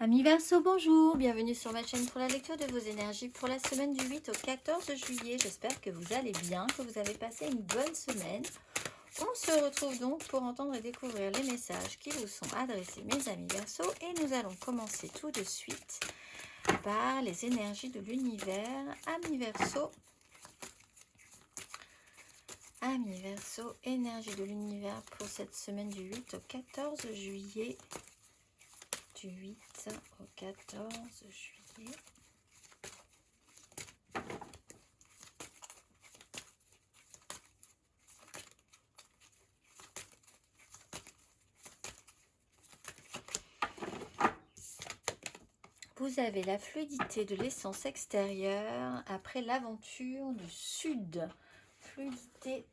Amis Verseau, bonjour, bienvenue sur ma chaîne pour la lecture de vos énergies pour la semaine du 8 au 14 juillet. J'espère que vous allez bien, que vous avez passé une bonne semaine. On se retrouve donc pour entendre et découvrir les messages qui vous sont adressés, mes amis Verseau. Et nous allons commencer tout de suite par les énergies de l'univers. Amis Verseau, énergie de l'univers pour cette semaine du 8 au 14 juillet. Du 8 au 14 juillet. Vous avez la fluidité de l'essence extérieure après l'aventure du Sud. Fluidité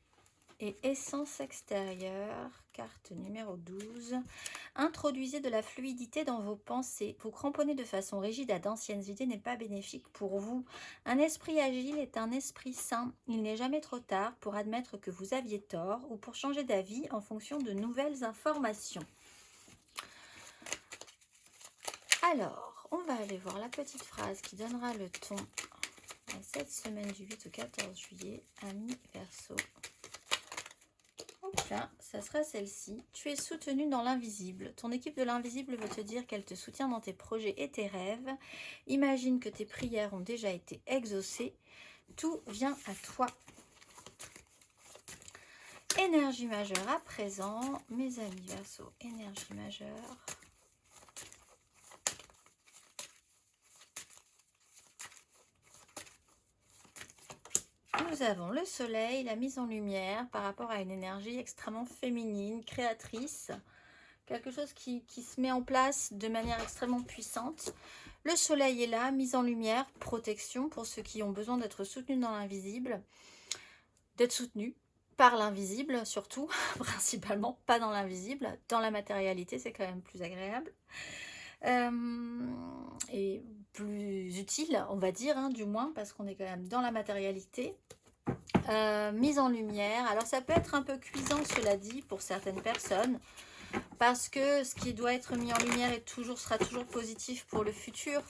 et essence extérieure, carte numéro 12. Introduisez de la fluidité dans vos pensées. Vous cramponner de façon rigide à d'anciennes idées n'est pas bénéfique pour vous. Un esprit agile est un esprit sain. Il n'est jamais trop tard pour admettre que vous aviez tort ou pour changer d'avis en fonction de nouvelles informations. Alors, on va aller voir la petite phrase qui donnera le ton à cette semaine du 8 au 14 juillet, amis Verseau. Là, ça sera celle-ci. Tu es soutenu dans l'invisible. Ton équipe de l'invisible veut te dire qu'elle te soutient dans tes projets et tes rêves. Imagine que tes prières ont déjà été exaucées. Tout vient à toi. Énergie majeure à présent. Mes amis Verseau, énergie majeure. Nous avons le soleil, la mise en lumière par rapport à une énergie extrêmement féminine, créatrice. Quelque chose qui se met en place de manière extrêmement puissante. Le soleil est là, mise en lumière, protection pour ceux qui ont besoin d'être soutenus dans l'invisible. D'être soutenus par l'invisible surtout, principalement, pas dans l'invisible. Dans la matérialité, c'est quand même plus agréable. Et plus utile, on va dire, hein, du moins, parce qu'on est quand même dans la matérialité. Mise en lumière. Alors ça peut être un peu cuisant, cela dit, pour certaines personnes, parce que ce qui doit être mis en lumière sera toujours positif pour le futur.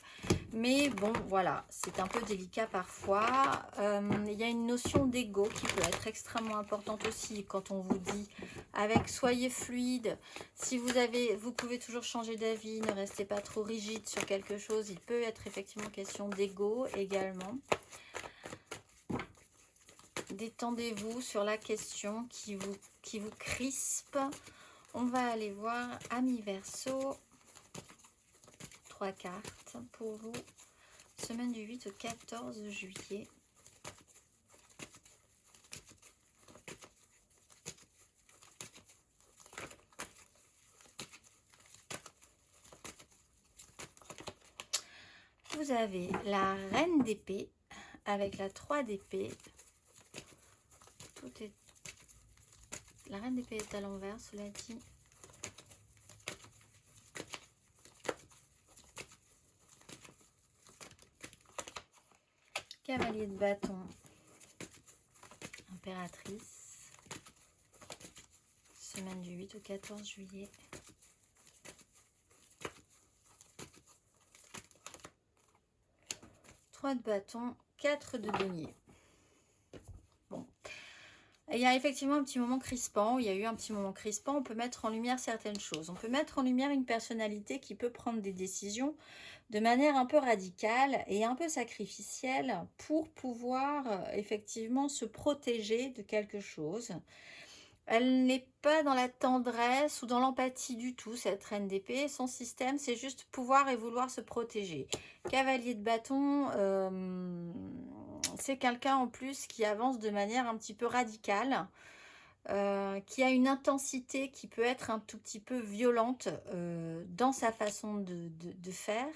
Mais bon, voilà, c'est un peu délicat parfois. Il y a une notion d'ego qui peut être extrêmement importante aussi quand on vous dit avec soyez fluide. Si vous pouvez toujours changer d'avis, ne restez pas trop rigide sur quelque chose. Il peut être effectivement question d'ego également. Détendez-vous sur la question qui vous crispe. On va aller voir amis Verseau. 3 cartes pour vous. Semaine du 8 au 14 juillet. Vous avez la reine d'épée avec la 3 d'épée. La reine d'épée est à l'envers, cela dit. Cavalier de bâton, impératrice. Semaine du 8 au 14 juillet. De bâton, 4 de denier. Bon, il y a effectivement un petit moment crispant. Il y a eu un petit moment crispant. On peut mettre en lumière certaines choses. On peut mettre en lumière une personnalité qui peut prendre des décisions de manière un peu radicale et un peu sacrificielle pour pouvoir effectivement se protéger de quelque chose. Elle n'est pas dans la tendresse ou dans l'empathie du tout, cette reine d'épée. Son système, c'est juste pouvoir et vouloir se protéger. Cavalier de bâton, c'est quelqu'un en plus qui avance de manière un petit peu radicale, qui a une intensité qui peut être un tout petit peu violente dans sa façon de faire.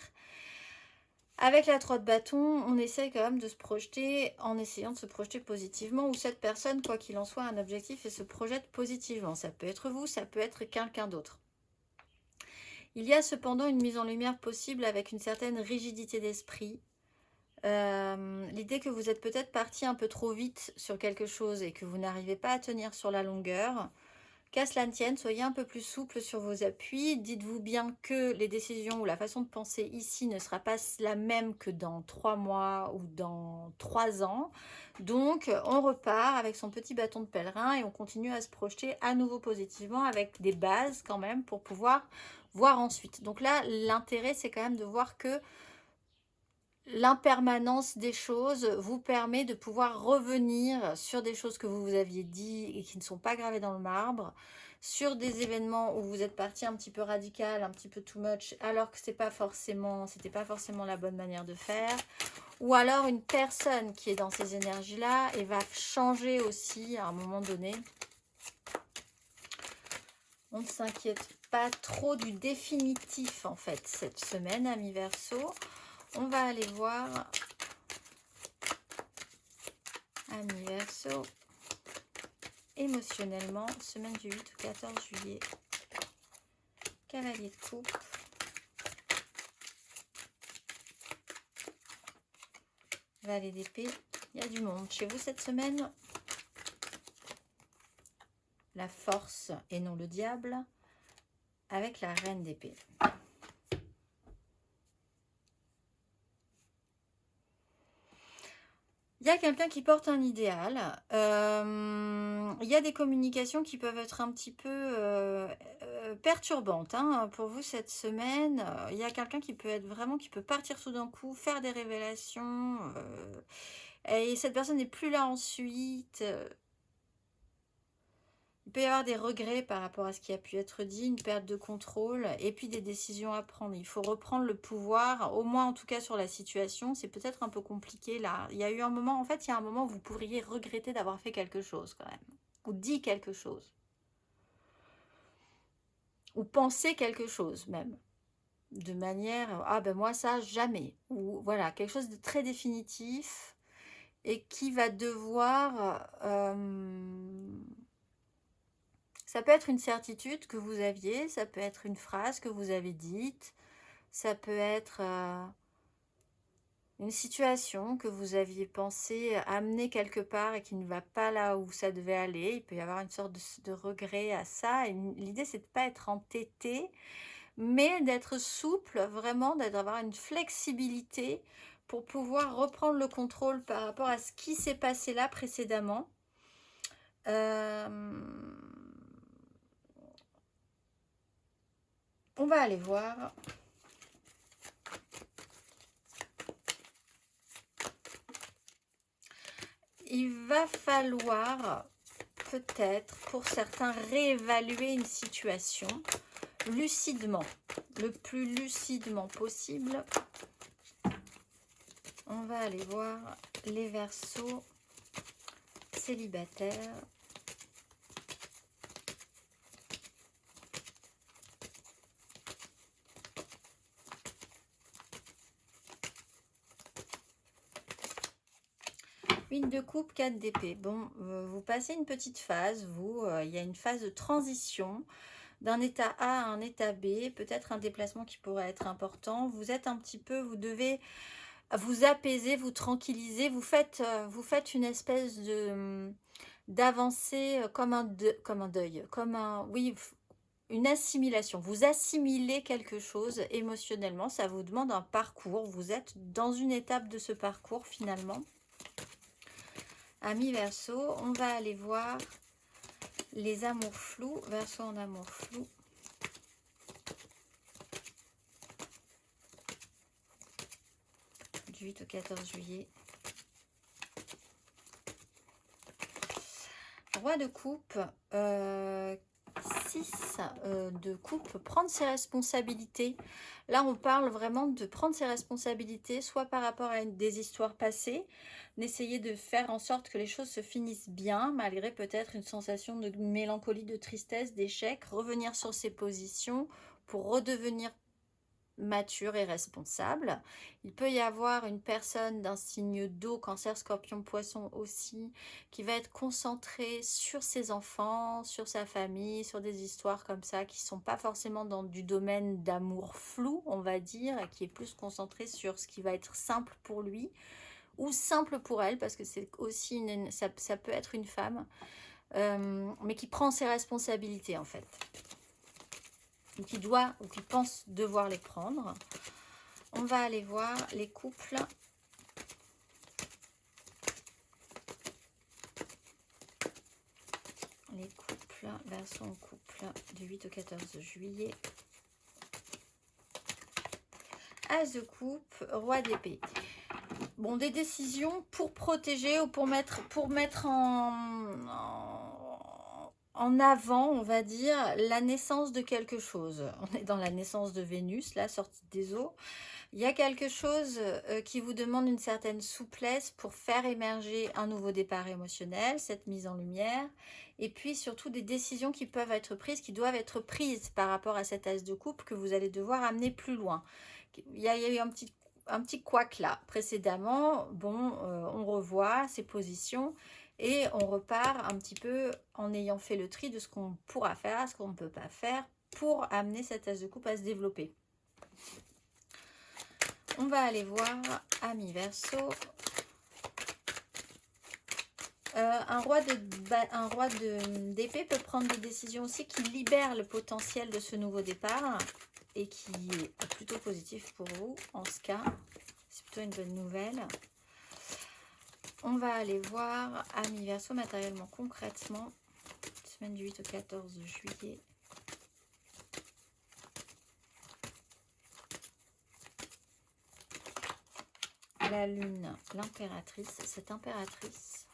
Avec la 3 de bâton, on essaie quand même de se projeter en essayant de se projeter positivement, ou cette personne, quoi qu'il en soit, a un objectif et se projette positivement. Ça peut être vous, ça peut être quelqu'un d'autre. Il y a cependant une mise en lumière possible avec une certaine rigidité d'esprit. L'idée que vous êtes peut-être parti un peu trop vite sur quelque chose et que vous n'arrivez pas à tenir sur la longueur, Qu'à cela ne tienne, soyez un peu plus souple sur vos appuis. Dites-vous bien que les décisions ou la façon de penser ici ne sera pas la même que dans 3 mois ou dans 3 ans. Donc, on repart avec son petit bâton de pèlerin et on continue à se projeter à nouveau positivement avec des bases quand même pour pouvoir voir ensuite. Donc là, l'intérêt, c'est quand même de voir que l'impermanence des choses vous permet de pouvoir revenir sur des choses que vous vous aviez dit et qui ne sont pas gravées dans le marbre, sur des événements où vous êtes parti un petit peu radical, un petit peu too much, alors que c'était pas forcément la bonne manière de faire, ou alors une personne qui est dans ces énergies-là et va changer aussi à un moment donné. On ne s'inquiète pas trop du définitif en fait cette semaine, amis Verseau. On va aller voir, amis Verseau, émotionnellement, semaine du 8 au 14 juillet. Cavalier de coupe. Valet d'épée. Il y a du monde chez vous cette semaine. La force et non le diable. Avec la reine d'épée. Il y a quelqu'un qui porte un idéal. Il y a des communications qui peuvent être un petit peu perturbantes hein, pour vous cette semaine. Il y a quelqu'un qui peut être vraiment, qui peut partir tout d'un coup, faire des révélations. Et cette personne n'est plus là ensuite. Il peut y avoir des regrets par rapport à ce qui a pu être dit, une perte de contrôle et puis des décisions à prendre. Il faut reprendre le pouvoir, au moins en tout cas sur la situation. C'est peut-être un peu compliqué là. Il y a eu un moment, en fait, il y a un moment où vous pourriez regretter d'avoir fait quelque chose quand même. Ou dit quelque chose. Ou penser quelque chose même. De manière, ah ben moi ça, jamais. Ou voilà, quelque chose de très définitif et qui va devoir... ça peut être une certitude que vous aviez, ça peut être une phrase que vous avez dite, ça peut être une situation que vous aviez pensé amener quelque part et qui ne va pas là où ça devait aller. Il peut y avoir une sorte de regret à ça. L'idée, c'est de ne pas être entêté, mais d'être souple, vraiment, d'avoir une flexibilité pour pouvoir reprendre le contrôle par rapport à ce qui s'est passé là précédemment. On va aller voir. Il va falloir peut-être pour certains réévaluer une situation lucidement, le plus lucidement possible. On va aller voir les Verseaux célibataires. Huit de coupe, 4 d'épée. Bon, vous passez une petite phase, vous, il y a une phase de transition d'un état A à un état B, peut-être un déplacement qui pourrait être important. Vous êtes un petit peu, vous devez vous apaiser, vous tranquilliser. Vous faites une espèce de d'avancée comme un deuil, comme un, oui, une assimilation. Vous assimilez quelque chose émotionnellement. Ça vous demande un parcours. Vous êtes dans une étape de ce parcours finalement. Amis Verseau, on va aller voir les amours flous, Verseau en amour flou. Du 8 au 14 juillet. Roi de coupe, 6 de coupe, prendre ses responsabilités. Là, on parle vraiment de prendre ses responsabilités, soit par rapport à des histoires passées, d'essayer de faire en sorte que les choses se finissent bien, malgré peut-être une sensation de mélancolie, de tristesse, d'échec, revenir sur ses positions pour redevenir mature et responsable. Il peut y avoir une personne d'un signe d'eau, cancer, scorpion, poisson aussi, qui va être concentrée sur ses enfants, sur sa famille, sur des histoires comme ça qui ne sont pas forcément dans du domaine d'amour flou, on va dire, et qui est plus concentrée sur ce qui va être simple pour lui ou simple pour elle, parce que c'est aussi ça peut être une femme. mais qui prend ses responsabilités en fait. Ou qui doit, ou qui pense devoir les prendre. On va aller voir les couples. Les couples, version couple du 8 au 14 juillet. As de coupe, roi d'épée. Bon, des décisions pour protéger ou pour mettre en avant, on va dire, la naissance de quelque chose. On est dans la naissance de Vénus, la sortie des eaux. Il y a quelque chose qui vous demande une certaine souplesse pour faire émerger un nouveau départ émotionnel, cette mise en lumière. Et puis surtout des décisions qui peuvent être prises, qui doivent être prises par rapport à cet as de coupe que vous allez devoir amener plus loin. Il y a eu un petit couac là précédemment. Bon, on revoit ces positions et on repart un petit peu en ayant fait le tri de ce qu'on pourra faire, ce qu'on ne peut pas faire pour amener cet as de coupe à se développer. On va aller voir Amis Verseau. Un roi d'épée peut prendre des décisions aussi qui libèrent le potentiel de ce nouveau départ et qui est plutôt positif pour vous en ce cas. C'est plutôt une bonne nouvelle. On va aller voir Amis Verseau matériellement, concrètement. Semaine du 8 au 14 juillet. La lune, l'impératrice, cette impératrice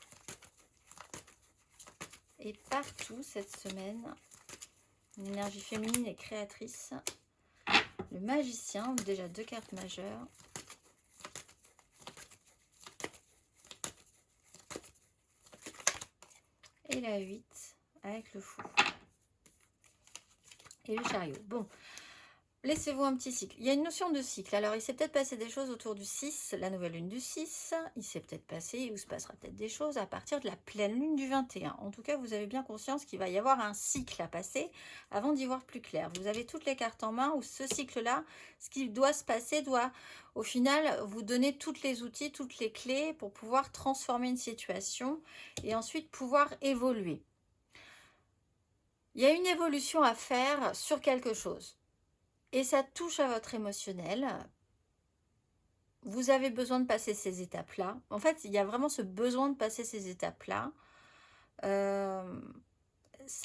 est partout cette semaine. Une énergie féminine et créatrice. Le magicien, déjà 2 cartes majeures. Et la 8 avec le fou. Et le chariot. Bon. Laissez-vous un petit cycle. Il y a une notion de cycle. Alors, il s'est peut-être passé des choses autour du 6, la nouvelle lune du 6. Il s'est peut-être passé, ou se passera peut-être des choses à partir de la pleine lune du 21. En tout cas, vous avez bien conscience qu'il va y avoir un cycle à passer avant d'y voir plus clair. Vous avez toutes les cartes en main où ce cycle-là, ce qui doit se passer, doit au final vous donner tous les outils, toutes les clés pour pouvoir transformer une situation et ensuite pouvoir évoluer. Il y a une évolution à faire sur quelque chose. Et ça touche à votre émotionnel. Vous avez besoin de passer ces étapes-là. En fait, il y a vraiment ce besoin de passer ces étapes-là. Ça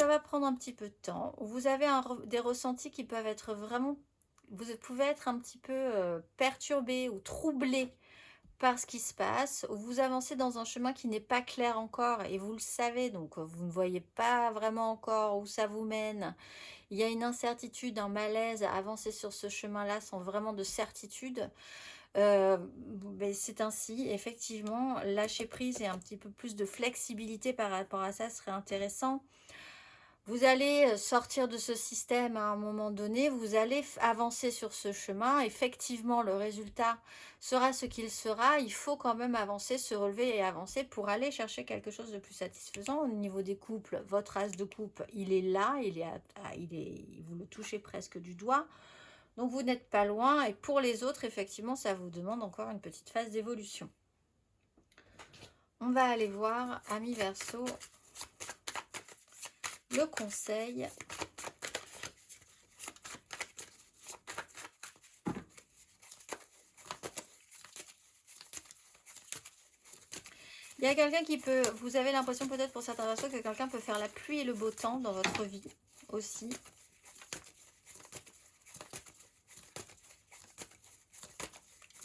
va prendre un petit peu de temps. Vous avez des ressentis qui peuvent être vraiment... Vous pouvez être un petit peu perturbé ou troublé par ce qui se passe. Vous avancez dans un chemin qui n'est pas clair encore et vous le savez. Donc, vous ne voyez pas vraiment encore où ça vous mène. Il y a une incertitude, un malaise à avancer sur ce chemin-là sans vraiment de certitude. C'est ainsi, effectivement, lâcher prise et un petit peu plus de flexibilité par rapport à ça serait intéressant. Vous allez sortir de ce système à un moment donné, vous allez avancer sur ce chemin. Effectivement, le résultat sera ce qu'il sera. Il faut quand même avancer, se relever et avancer pour aller chercher quelque chose de plus satisfaisant. Au niveau des couples, votre as de coupe, il est là, vous le touchez presque du doigt. Donc, vous n'êtes pas loin. Et pour les autres, effectivement, ça vous demande encore une petite phase d'évolution. On va aller voir, Amis Verseau, le conseil. Il y a quelqu'un qui peut, vous avez l'impression peut-être pour certains versos que quelqu'un peut faire la pluie et le beau temps dans votre vie aussi.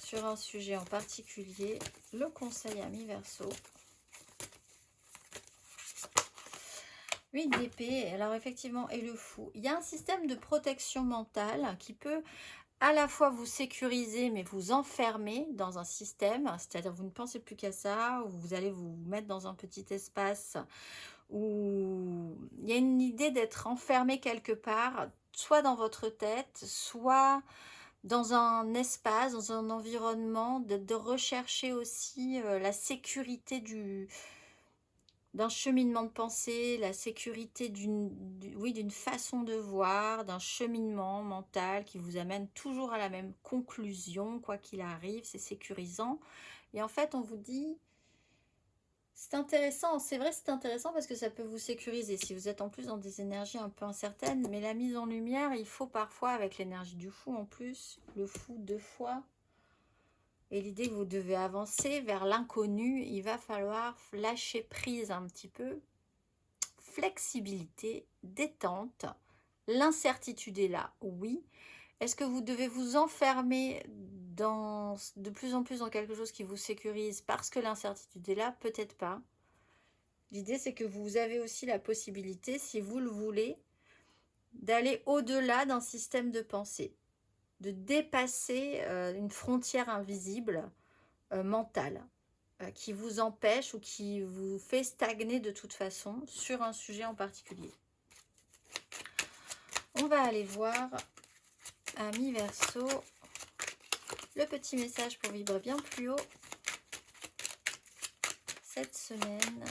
Sur un sujet en particulier, le conseil Amis Verseau. 8 d'épée, alors effectivement, et le fou. Il y a un système de protection mentale qui peut à la fois vous sécuriser, mais vous enfermer dans un système, c'est-à-dire vous ne pensez plus qu'à ça, ou vous allez vous mettre dans un petit espace où il y a une idée d'être enfermé quelque part, soit dans votre tête, soit dans un espace, dans un environnement, de rechercher aussi la sécurité d'un cheminement de pensée, la sécurité d'une façon de voir, d'un cheminement mental qui vous amène toujours à la même conclusion, quoi qu'il arrive, c'est sécurisant. Et en fait, on vous dit, C'est intéressant, c'est vrai, c'est intéressant parce que ça peut vous sécuriser si vous êtes en plus dans des énergies un peu incertaines. Mais la mise en lumière, il faut parfois, avec l'énergie du fou en plus, le fou 2 fois, et l'idée que vous devez avancer vers l'inconnu, il va falloir lâcher prise un petit peu. Flexibilité, détente, l'incertitude est là, oui. Est-ce que vous devez vous enfermer de plus en plus dans quelque chose qui vous sécurise parce que l'incertitude est là? Peut-être pas. L'idée, c'est que vous avez aussi la possibilité, si vous le voulez, d'aller au-delà d'un système de pensée, de dépasser une frontière invisible mentale qui vous empêche ou qui vous fait stagner de toute façon sur un sujet en particulier. On va aller voir, amis Verseau, le petit message pour vibrer bien plus haut cette semaine.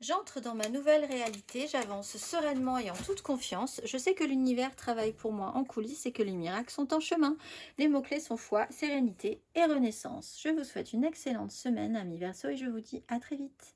J'entre dans ma nouvelle réalité, j'avance sereinement et en toute confiance. Je sais que l'univers travaille pour moi en coulisses et que les miracles sont en chemin. Les mots-clés sont foi, sérénité et renaissance. Je vous souhaite une excellente semaine, amis Verseau, et je vous dis à très vite.